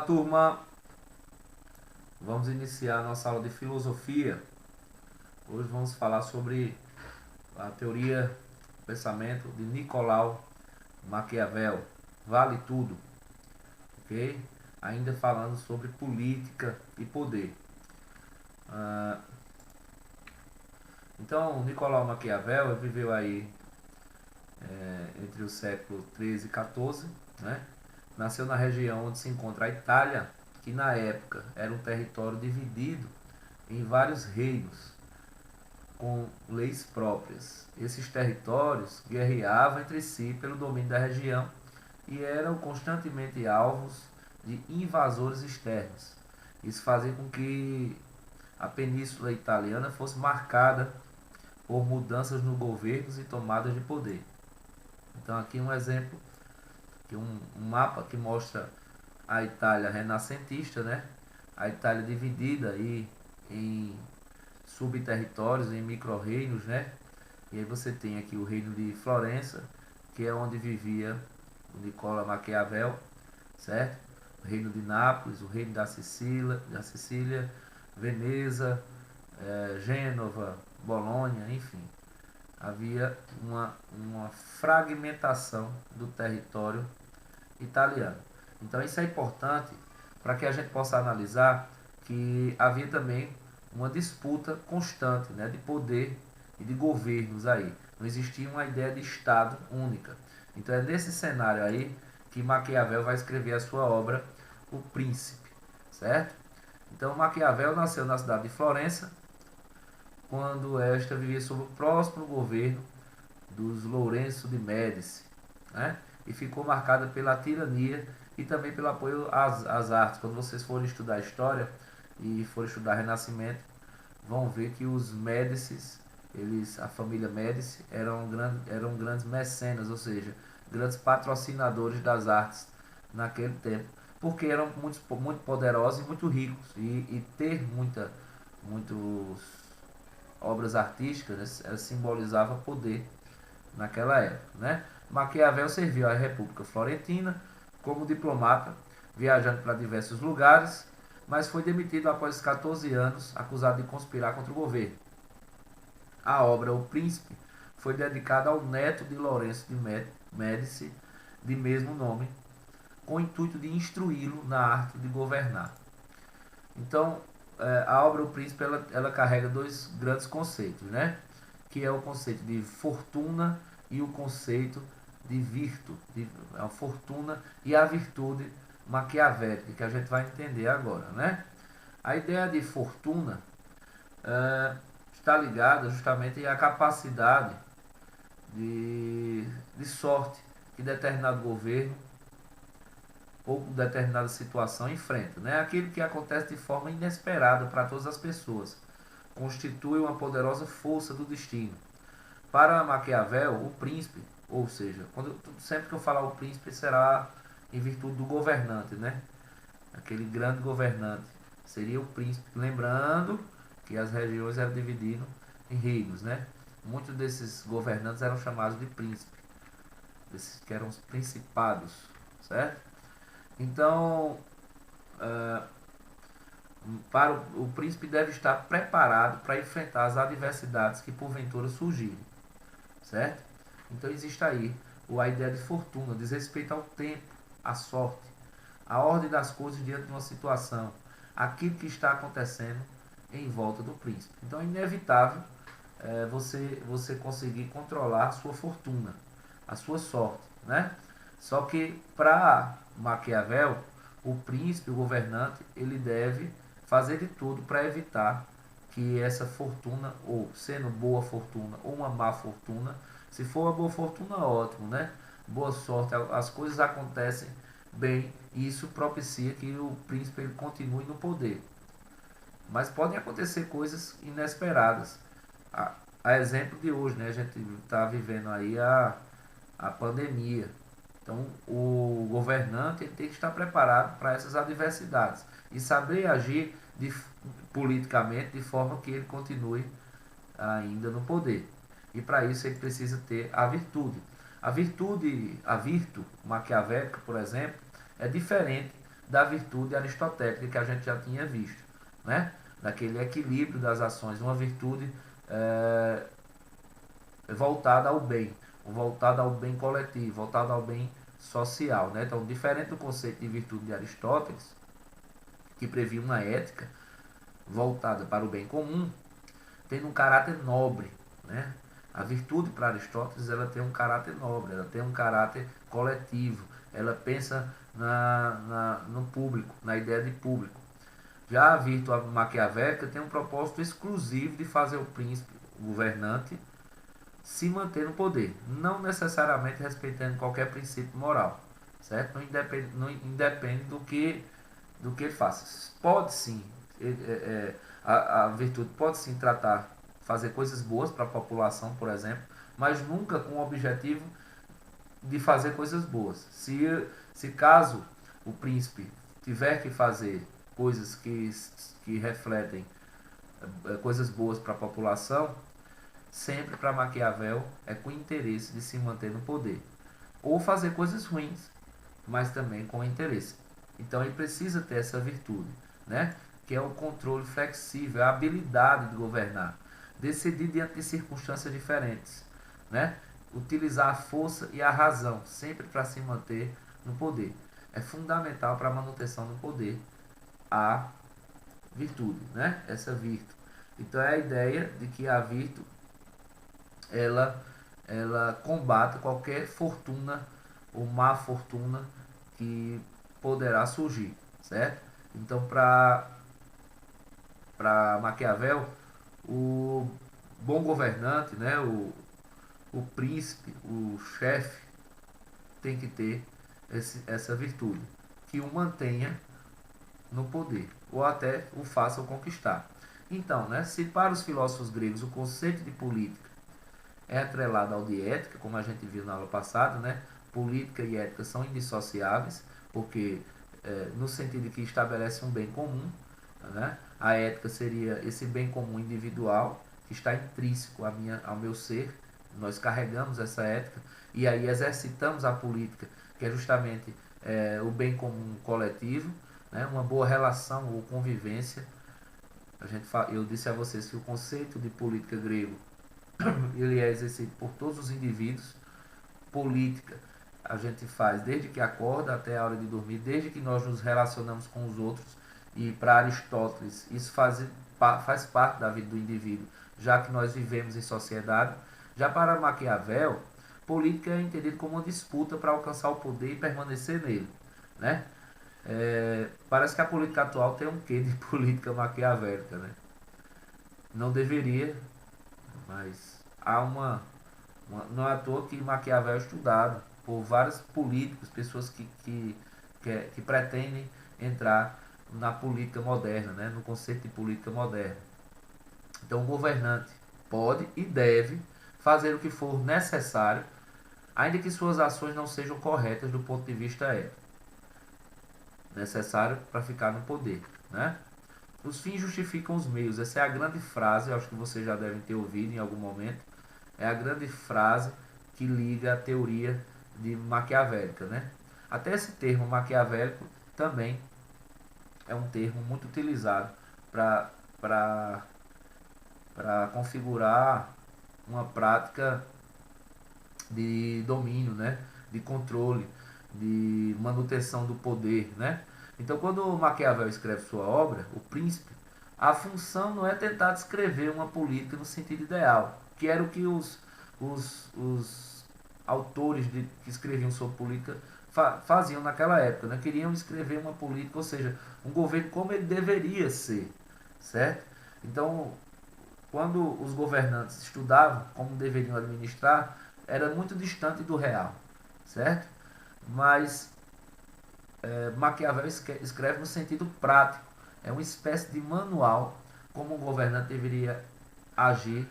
turma, vamos iniciar a nossa aula de filosofia. Hoje vamos falar sobre a teoria do pensamento de Nicolau Maquiavel. Vale tudo, ok? Ainda falando sobre política e poder. Então, Nicolau Maquiavel viveu aí entre o século 13 e 14, né? Nasceu na região onde se encontra a Itália, que na época era um território dividido em vários reinos, com leis próprias. Esses territórios guerreavam entre si pelo domínio da região e eram constantemente alvos de invasores externos. Isso fazia com que a península italiana fosse marcada por mudanças no governo e tomadas de poder. Então aqui um exemplo, aqui um mapa que mostra a Itália renascentista, né? A Itália dividida aí em subterritórios, em micro-reinos, né? E aí você tem aqui o reino de Florença, que é onde vivia o Nicolau Maquiavel, certo? O reino de Nápoles, o reino da Sicília, Veneza, Gênova, Bolonha, enfim. Havia uma fragmentação do território italiano. Então isso é importante para que a gente possa analisar que havia também uma disputa constante, né, de poder e de governos aí. Não existia uma ideia de Estado única. Então é nesse cenário aí que Maquiavel vai escrever a sua obra O Príncipe, certo? Então Maquiavel nasceu na cidade de Florença, quando esta vivia sob o próximo governo dos Lourenço de Médici, né? E ficou marcada pela tirania e também pelo apoio às artes. Quando vocês forem estudar história e forem estudar Renascimento, vão ver que os Médicis, a família Médici, eram grandes mecenas, ou seja, grandes patrocinadores das artes naquele tempo, porque eram muito poderosos e muito ricos, e ter muitas obras artísticas, né, simbolizava poder naquela época, né? Maquiavel serviu à República Florentina como diplomata, viajando para diversos lugares, mas foi demitido após 14 anos, acusado de conspirar contra o governo. A obra O Príncipe foi dedicada ao neto de Lourenço de Médici, de mesmo nome, com o intuito de instruí-lo na arte de governar. Então, a obra O Príncipe ela carrega dois grandes conceitos, né? Que é o conceito de fortuna e o conceito de virtude, a fortuna e a virtude maquiavélica, que a gente vai entender agora, né? A ideia de fortuna está ligada justamente à capacidade de sorte que determinado governo ou determinada situação enfrenta, né? Aquilo que acontece de forma inesperada para todas as pessoas, constitui uma poderosa força do destino. Para Maquiavel, o príncipe, ou seja, sempre que eu falar o príncipe, será em virtude do governante, né? Aquele grande governante seria o príncipe. Lembrando que as regiões eram divididas em reinos, né? Muitos desses governantes eram chamados de príncipe, desses que eram os principados, certo? Então, para o príncipe deve estar preparado para enfrentar as adversidades que porventura surgirem, certo? Então existe aí a ideia de fortuna, diz respeito ao tempo, à sorte, a ordem das coisas diante de uma situação, aquilo que está acontecendo em volta do príncipe. Então é inevitável você conseguir controlar a sua fortuna, a sua sorte, né? Só que para Maquiavel, o príncipe, o governante, ele deve fazer de tudo para evitar que essa fortuna, ou sendo boa fortuna ou uma má fortuna, se for uma boa fortuna, ótimo, né? Boa sorte, as coisas acontecem bem e isso propicia que o príncipe ele continue no poder. Mas podem acontecer coisas inesperadas. A exemplo de hoje, né? A gente está vivendo aí a pandemia. Então, o governante ele tem que estar preparado para essas adversidades e saber agir politicamente de forma que ele continue ainda no poder. E para isso ele precisa ter a virtude. A virtude maquiavélica, por exemplo, é diferente da virtude aristotélica que a gente já tinha visto, né? Daquele equilíbrio das ações, uma virtude voltada ao bem, voltada ao bem coletivo, voltada ao bem social, né? Então, diferente do conceito de virtude de Aristóteles, que previa uma ética voltada para o bem comum, tem um caráter nobre, né? A virtude para Aristóteles ela tem um caráter nobre, ela tem um caráter coletivo, ela pensa no público, na ideia de público. Já a virtude maquiavélica tem um propósito exclusivo de fazer o príncipe, o governante, se manter no poder, não necessariamente respeitando qualquer princípio moral, certo? Não independe do que ele faça. Pode sim, a virtude pode sim fazer coisas boas para a população, por exemplo, mas nunca com o objetivo de fazer coisas boas. Se caso o príncipe tiver que fazer coisas que refletem coisas boas para a população, sempre para Maquiavel é com o interesse de se manter no poder. Ou fazer coisas ruins, mas também com interesse. Então ele precisa ter essa virtude, né? Que é o controle flexível, a habilidade de governar, decidir diante de circunstâncias diferentes, né? Utilizar a força e a razão sempre para se manter no poder. É fundamental para a manutenção do poder a virtude, né? Essa virtude. Então é a ideia de que a virtude ela, ela combate qualquer fortuna ou má fortuna que poderá surgir, certo? Então, para Maquiavel, o bom governante, né, o príncipe, o chefe, tem que ter essa virtude, que o mantenha no poder, ou até o faça conquistar. Então, né, se para os filósofos gregos o conceito de política é atrelado ao de ética, como a gente viu na aula passada, né? Política e ética são indissociáveis, porque no sentido de que estabelece um bem comum, né? A ética seria esse bem comum individual que está intrínseco ao meu ser. Nós carregamos essa ética e aí exercitamos a política, que é justamente o bem comum coletivo, né? Uma boa relação ou convivência. Eu disse a vocês que o conceito de política grego ele é exercido por todos os indivíduos. Política a gente faz desde que acorda até a hora de dormir, desde que nós nos relacionamos com os outros. E para Aristóteles isso faz parte da vida do indivíduo, já que nós vivemos em sociedade. Já para Maquiavel, política é entendido como uma disputa para alcançar o poder e permanecer nele, né? Parece que a política atual tem um quê de política maquiavélica, né? Não deveria, mas há não é à toa que Maquiavel é estudado por vários políticos, pessoas que pretendem entrar na política moderna, né? No conceito de política moderna. Então o governante pode e deve fazer o que for necessário, ainda que suas ações não sejam corretas do ponto de vista ético. Necessário para ficar no poder, né? Os fins justificam os meios. Essa é a grande frase, eu acho que vocês já devem ter ouvido em algum momento. É a grande frase que liga a teoria de maquiavélica, né? Até esse termo maquiavélico também é um termo muito utilizado para configurar uma prática de domínio, né? De controle, de manutenção do poder, né? Então, quando Maquiavel escreve sua obra, O Príncipe, a função não é tentar descrever uma política no sentido ideal, que era o que os autores que escreviam sobre política faziam naquela época, né? Queriam escrever uma política, ou seja, um governo como ele deveria ser, certo? Então, quando os governantes estudavam como deveriam administrar, era muito distante do real, certo? Mas Maquiavel escreve no sentido prático, é uma espécie de manual como um governante deveria agir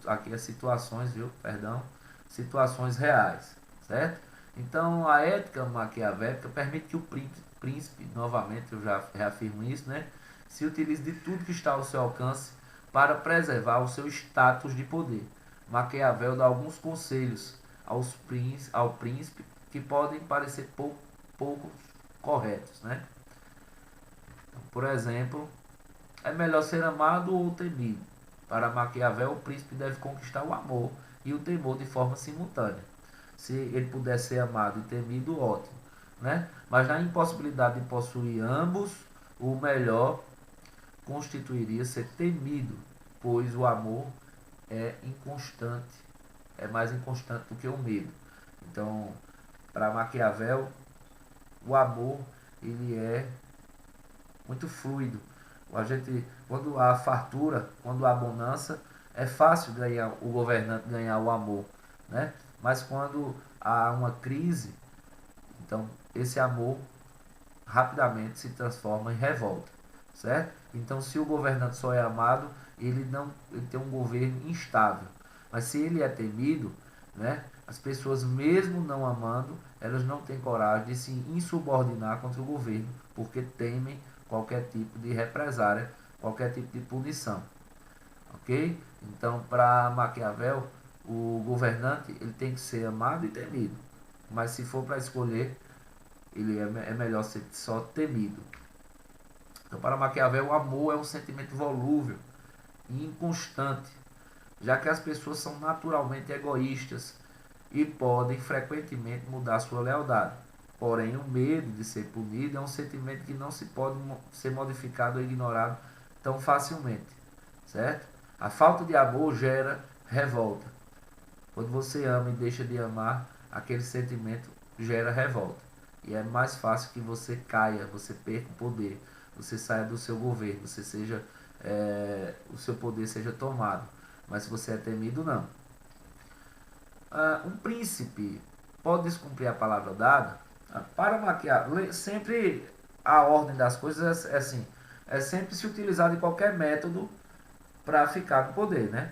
aqui as situações, viu? Perdão, situações reais, certo? Então a ética maquiavélica permite que o príncipe, novamente eu já reafirmo isso, né? Se utilize de tudo que está ao seu alcance para preservar o seu status de poder. Maquiavel dá alguns conselhos ao príncipe que podem parecer pouco corretos, né? Então, por exemplo, é melhor ser amado ou temido. Para Maquiavel, o príncipe deve conquistar o amor e o temor de forma simultânea. Se ele puder ser amado e temido, ótimo, né? Mas na impossibilidade de possuir ambos, o melhor constituiria ser temido, pois o amor é inconstante, é mais inconstante do que o medo. Então, para Maquiavel, o amor ele é muito fluido. A gente, quando há fartura, quando há bonança, é fácil ganhar o governante ganhar o amor, né? Mas quando há uma crise, então esse amor rapidamente se transforma em revolta, certo? Então, se o governante só é amado, ele tem um governo instável. Mas se ele é temido, né? As pessoas mesmo não amando, elas não têm coragem de se insubordinar contra o governo, porque temem qualquer tipo de represária, qualquer tipo de punição, ok? Então, para Maquiavel, o governante ele tem que ser amado e temido, mas se for para escolher, é melhor ser só temido. Então, para Maquiavel, o amor é um sentimento volúvel e inconstante, já que as pessoas são naturalmente egoístas e podem frequentemente mudar sua lealdade. Porém, o medo de ser punido é um sentimento que não se pode ser modificado ou ignorado tão facilmente, certo? A falta de amor gera revolta. Quando você ama e deixa de amar, aquele sentimento gera revolta. E é mais fácil que você caia, você perca o poder, você saia do seu governo, o seu poder seja tomado. Mas se você é temido, não. Um príncipe pode descumprir a palavra dada? Para maquiar, sempre a ordem das coisas é assim, é sempre se utilizar de qualquer método para ficar no poder, né?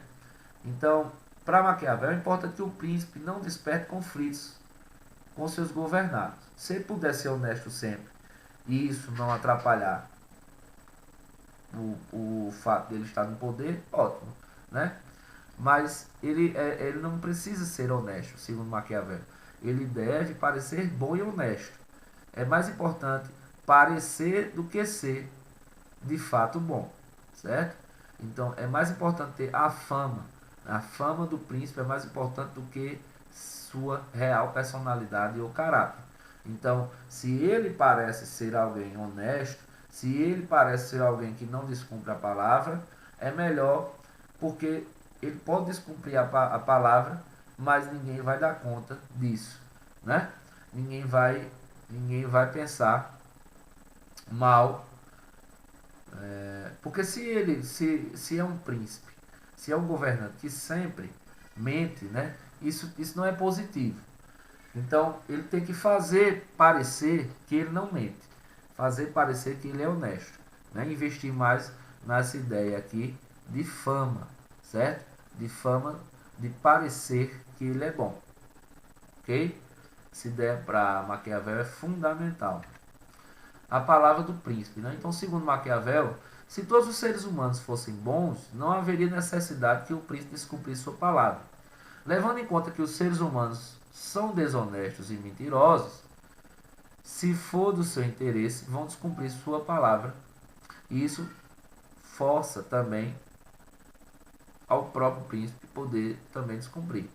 Então, para Maquiavel, é importante que o príncipe não desperte conflitos com seus governados. Se ele puder ser honesto sempre e isso não atrapalhar o fato dele estar no poder, ótimo, né? Mas ele não precisa ser honesto, segundo Maquiavel. Ele deve parecer bom e honesto. É mais importante parecer do que ser de fato bom, certo? Então é mais importante ter a fama. A fama do príncipe é mais importante do que sua real personalidade ou caráter. Então, se ele parece ser alguém honesto, se ele parece ser alguém que não descumpre a palavra, é melhor, porque ele pode descumprir a palavra, mas ninguém vai dar conta disso, né? Ninguém vai pensar mal, porque se é um príncipe, se é um governante que sempre mente, né? Isso não é positivo. Então ele tem que fazer parecer que ele não mente, fazer parecer que ele é honesto, né? Investir mais nessa ideia aqui de fama, certo? De fama, de parecer que ele é bom, ok? Essa ideia para Maquiavel é fundamental. A palavra do príncipe, né? Então, segundo Maquiavel, se todos os seres humanos fossem bons, não haveria necessidade que o príncipe descumprisse sua palavra. Levando em conta que os seres humanos são desonestos e mentirosos, se for do seu interesse, vão descumprir sua palavra. E isso força também ao próprio príncipe poder também descumprir.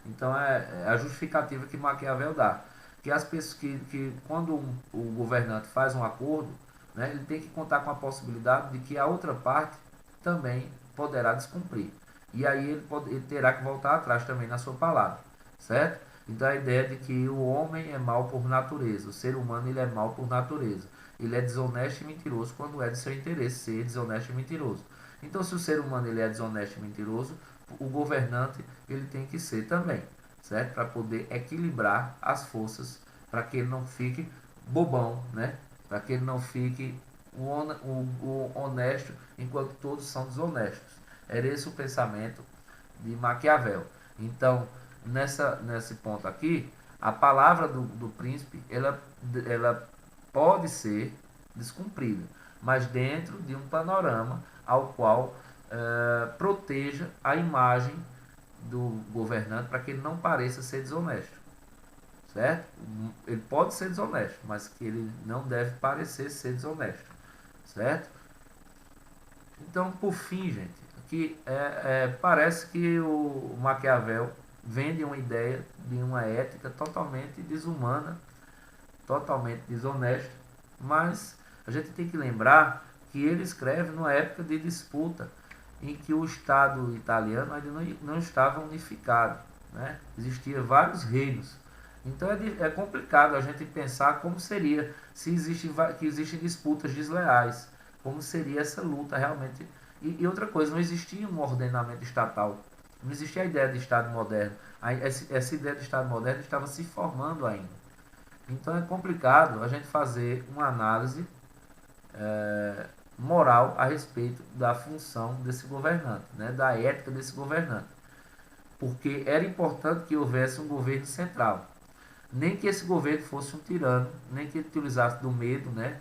Então é a justificativa que Maquiavel dá. Que as pessoas que quando o governante faz um acordo, né, ele tem que contar com a possibilidade de que a outra parte também poderá descumprir. E aí ele terá que voltar atrás também na sua palavra, certo? Então a ideia de que o homem é mau por natureza, o ser humano ele é mau por natureza. Ele é desonesto e mentiroso quando é de seu interesse ser desonesto e mentiroso. Então se o ser humano ele é desonesto e mentiroso, o governante ele tem que ser também, certo? Para poder equilibrar as forças, para que ele não fique bobão, né? Para que ele não fique o honesto enquanto todos são desonestos. Era esse o pensamento de Maquiavel. Então, nesse ponto aqui, a palavra do príncipe, ela pode ser descumprida, mas dentro de um panorama ao qual proteja a imagem do governante para que ele não pareça ser desonesto, certo? Ele pode ser desonesto, mas que ele não deve parecer ser desonesto, certo? Então, por fim, gente, que parece que o Maquiavel vende uma ideia de uma ética totalmente desumana, totalmente desonesta, mas a gente tem que lembrar que ele escreve numa época de disputa em que o Estado italiano ainda não estava unificado, né? Existiam vários reinos. Então é complicado a gente pensar como seria se que existem disputas desleais, como seria essa luta realmente. E outra coisa, não existia um ordenamento estatal, não existia a ideia de Estado moderno. Essa ideia de Estado moderno estava se formando ainda. Então é complicado a gente fazer uma análise moral a respeito da função desse governante, né, da ética desse governante. Porque era importante que houvesse um governo central. Nem que esse governo fosse um tirano, nem que ele utilizasse do medo, né,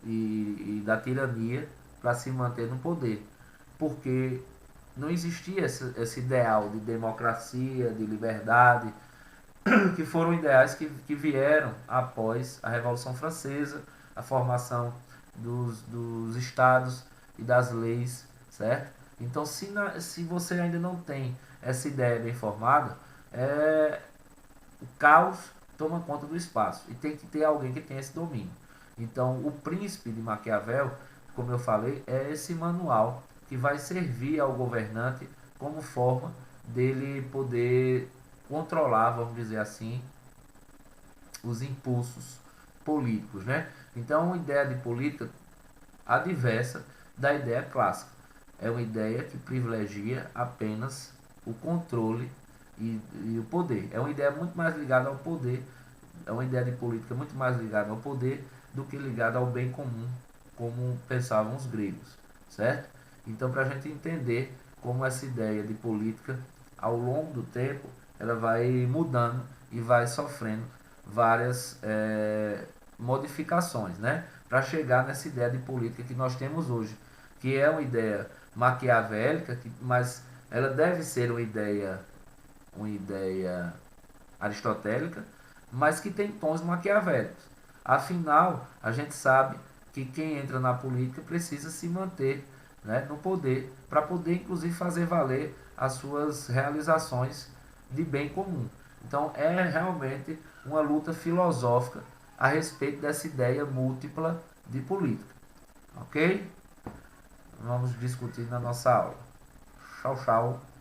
e da tirania para se manter no poder. Porque não existia esse ideal de democracia, de liberdade, que foram ideais que vieram após a Revolução Francesa, a formação dos estados e das leis, certo? Então, se você ainda não tem essa ideia bem formada, o caos toma conta do espaço e tem que ter alguém que tenha esse domínio. Então, o Príncipe de Maquiavel, como eu falei, é esse manual que vai servir ao governante como forma dele poder controlar, vamos dizer assim, os impulsos políticos, né? Então, uma ideia de política adversa da ideia clássica. É uma ideia que privilegia apenas o controle e o poder. É uma ideia muito mais ligada ao poder, é uma ideia de política muito mais ligada ao poder do que ligada ao bem comum, como pensavam os gregos, certo? Então, para a gente entender como essa ideia de política, ao longo do tempo, ela vai mudando e vai sofrendo várias modificações, né? Para chegar nessa ideia de política que nós temos hoje, que é uma ideia maquiavélica, mas ela deve ser uma ideia aristotélica, mas que tem tons maquiavélicos. Afinal, a gente sabe que quem entra na política precisa se manter, né, no poder, para poder inclusive fazer valer as suas realizações de bem comum. Então é realmente uma luta filosófica a respeito dessa ideia múltipla de política. Ok? Vamos discutir na nossa aula. Tchau, tchau.